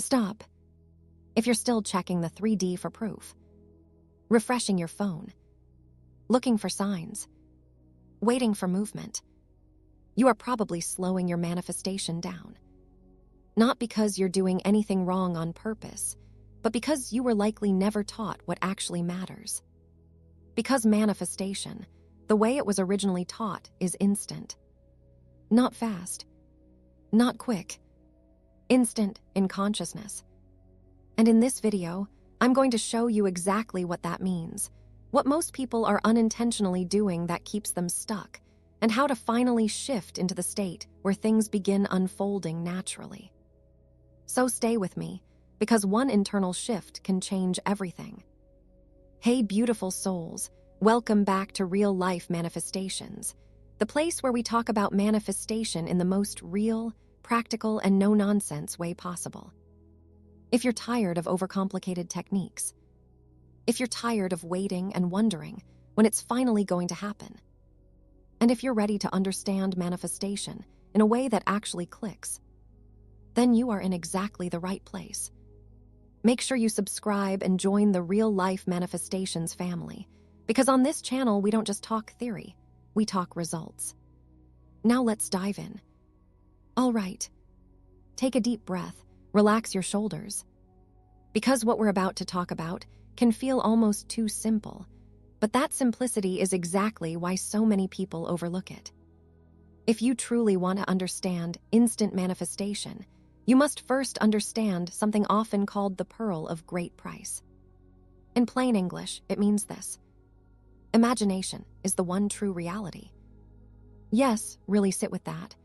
Stop if you're still checking the 3D for proof, refreshing your phone, looking for signs, waiting for movement. You are probably slowing your manifestation down. Not because you're doing anything wrong on purpose, but because you were likely never taught what actually matters. Because manifestation, the way it was originally taught, is instant. Not fast. Not quick. Instant in consciousness. And in this video, I'm going to show you exactly what that means, what most people are unintentionally doing that keeps them stuck, and how to finally shift into the state where things begin unfolding naturally. So stay with me, because one internal shift can change everything. Hey beautiful souls, welcome back to Real Life Manifestations, the place where we talk about manifestation in the most real, practical, and no-nonsense way possible. If you're tired of overcomplicated techniques, if you're tired of waiting and wondering when it's finally going to happen, and if you're ready to understand manifestation in a way that actually clicks, then you are in exactly the right place. Make sure you subscribe and join the Real Life Manifestations family, because on this channel we don't just talk theory, we talk results. Now let's dive in. All right, take a deep breath, relax your shoulders. Because what we're about to talk about can feel almost too simple, but that simplicity is exactly why so many people overlook it. If you truly want to understand instant manifestation, you must first understand something often called the pearl of great price. In plain English, it means this: imagination is the one true reality. Yes, really sit with that.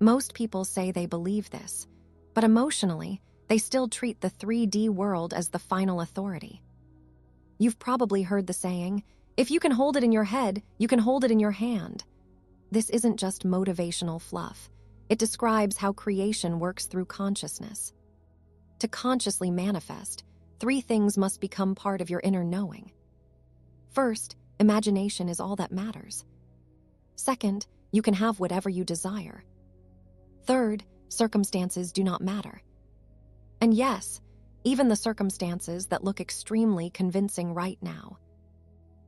Most people say they believe this, but emotionally, they still treat the 3D world as the final authority. You've probably heard the saying, if you can hold it in your head, you can hold it in your hand. This isn't just motivational fluff. It describes how creation works through consciousness. To consciously manifest, 3 things must become part of your inner knowing. First, imagination is all that matters. Second, you can have whatever you desire. Third, circumstances do not matter. And yes, even the circumstances that look extremely convincing right now.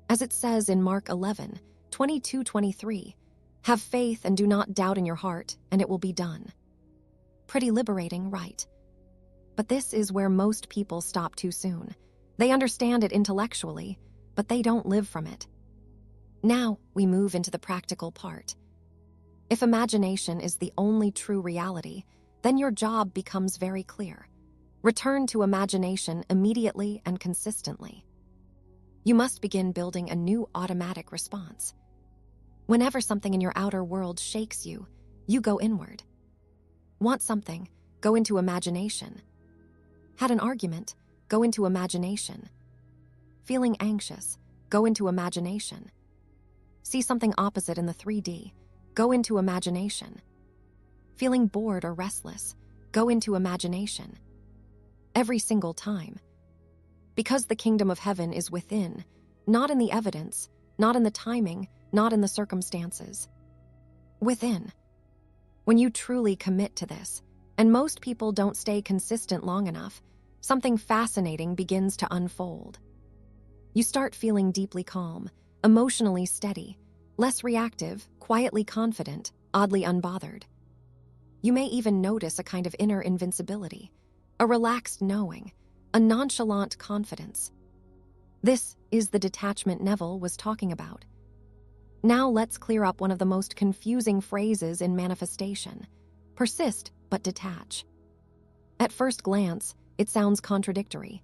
As it says in Mark 11:22-23, have faith and do not doubt in your heart, and it will be done. Pretty liberating, right? But this is where most people stop too soon. They understand it intellectually, but they don't live from it. Now we move into the practical part. If imagination is the only true reality, then your job becomes very clear. Return to imagination immediately and consistently. You must begin building a new automatic response. Whenever something in your outer world shakes you, you go inward. Want something? Go into imagination. Had an argument? Go into imagination. Feeling anxious? Go into imagination. See something opposite in the 3D? Go into imagination. Feeling bored or restless? Go into imagination. Every single time. Because the kingdom of heaven is within, not in the evidence, not in the timing, not in the circumstances. Within. When you truly commit to this, and most people don't stay consistent long enough, something fascinating begins to unfold. You start feeling deeply calm, emotionally steady, less reactive, quietly confident, oddly unbothered. You may even notice a kind of inner invincibility, a relaxed knowing, a nonchalant confidence. This is the detachment Neville was talking about. Now let's clear up one of the most confusing phrases in manifestation: persist but detach. At first glance, it sounds contradictory.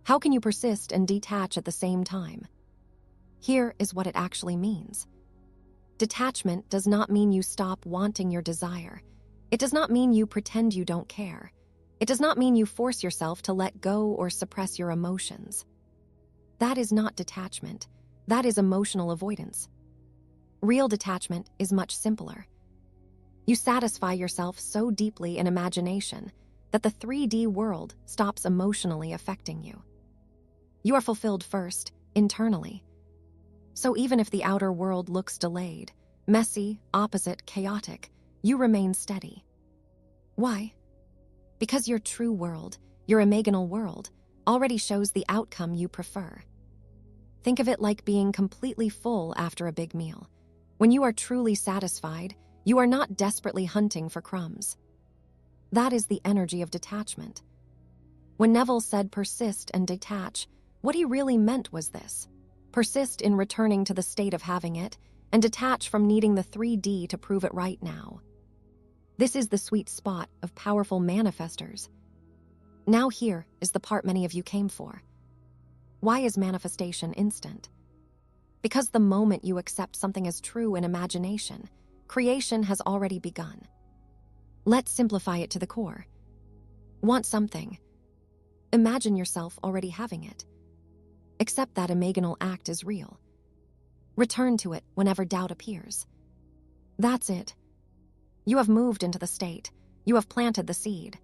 How can you persist and detach at the same time? Here is what it actually means. Detachment does not mean you stop wanting your desire. It does not mean you pretend you don't care. It does not mean you force yourself to let go or suppress your emotions. That is not detachment. That is emotional avoidance. Real detachment is much simpler. You satisfy yourself so deeply in imagination that the 3D world stops emotionally affecting you. You are fulfilled first, internally. So even if the outer world looks delayed, messy, opposite, chaotic, you remain steady. Why? Because your true world, your imaginal world, already shows the outcome you prefer. Think of it like being completely full after a big meal. When you are truly satisfied, you are not desperately hunting for crumbs. That is the energy of detachment. When Neville said persist and detach, what he really meant was this: persist in returning to the state of having it, and detach from needing the 3D to prove it right now. This is the sweet spot of powerful manifestors. Now here is the part many of you came for. Why is manifestation instant? Because the moment you accept something as true in imagination, creation has already begun. Let's simplify it to the core. Want something? Imagine yourself already having it. Accept that imaginal act is real. Return to it whenever doubt appears. That's it. You have moved into the state. You have planted the seed.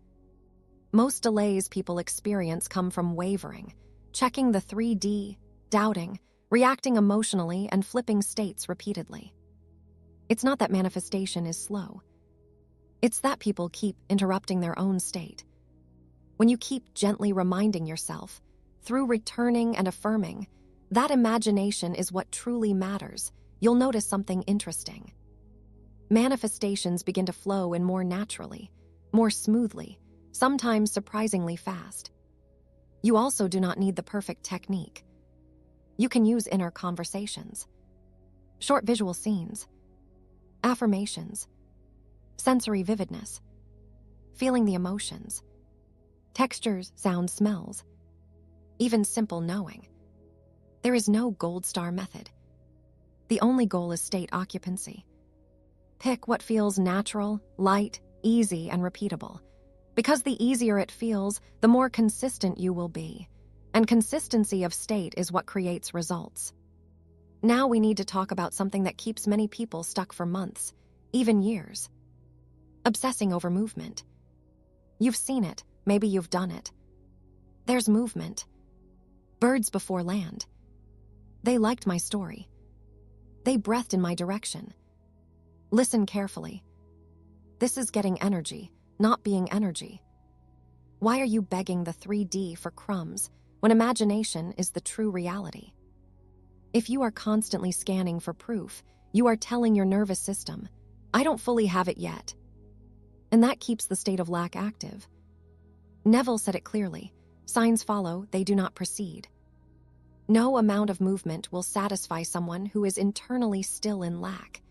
Most delays people experience come from wavering, checking the 3D, doubting, reacting emotionally, and flipping states repeatedly. It's not that manifestation is slow. It's that people keep interrupting their own state. When you keep gently reminding yourself, through returning and affirming, that imagination is what truly matters, you'll notice something interesting. Manifestations begin to flow in more naturally, more smoothly, sometimes surprisingly fast. You also do not need the perfect technique. You can use inner conversations, short visual scenes, affirmations, sensory vividness, feeling the emotions, textures, sounds, smells, even simple knowing. There is no gold star method. The only goal is state occupancy. Pick what feels natural, light, easy, and repeatable. Because the easier it feels, the more consistent you will be. And consistency of state is what creates results. Now we need to talk about something that keeps many people stuck for months, even years. Obsessing over movement. You've seen it, maybe you've done it. There's movement. Birds before land. They liked my story. They breathed in my direction. Listen carefully. This is getting energy, not being energy. Why are you begging the 3D for crumbs when imagination is the true reality? If you are constantly scanning for proof, you are telling your nervous system, I don't fully have it yet. And that keeps the state of lack active. Neville said it clearly, signs follow, they do not precede. No amount of movement will satisfy someone who is internally still in lack.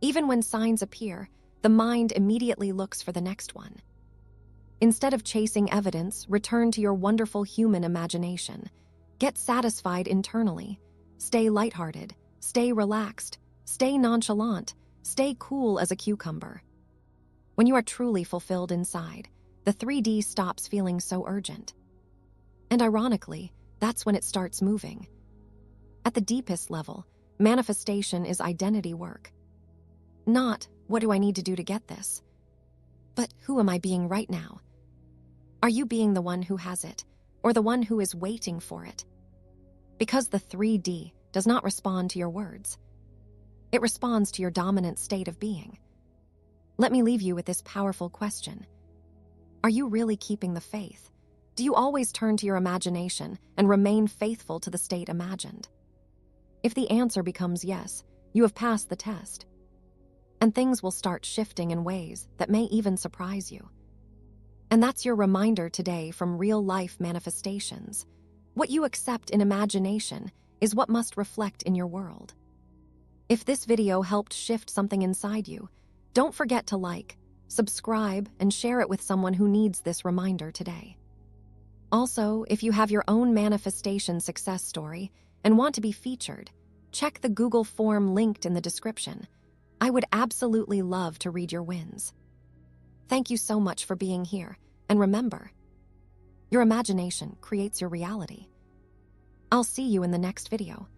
Even when signs appear, the mind immediately looks for the next one. Instead of chasing evidence, return to your wonderful human imagination. Get satisfied internally. Stay lighthearted. Stay relaxed. Stay nonchalant. Stay cool as a cucumber. When you are truly fulfilled inside, the 3D stops feeling so urgent. And ironically, that's when it starts moving. At the deepest level, manifestation is identity work. Not, what do I need to do to get this? But who am I being right now? Are you being the one who has it, or the one who is waiting for it? Because the 3D does not respond to your words. It responds to your dominant state of being. Let me leave you with this powerful question. Are you really keeping the faith? Do you always turn to your imagination and remain faithful to the state imagined? If the answer becomes yes, you have passed the test. And things will start shifting in ways that may even surprise you. And that's your reminder today from real-life manifestations. What you accept in imagination is what must reflect in your world. If this video helped shift something inside you, don't forget to like, subscribe, and share it with someone who needs this reminder today. Also, if you have your own manifestation success story and want to be featured, check the Google form linked in the description. I would absolutely love to read your wins. Thank you so much for being here, and remember, your imagination creates your reality. I'll see you in the next video.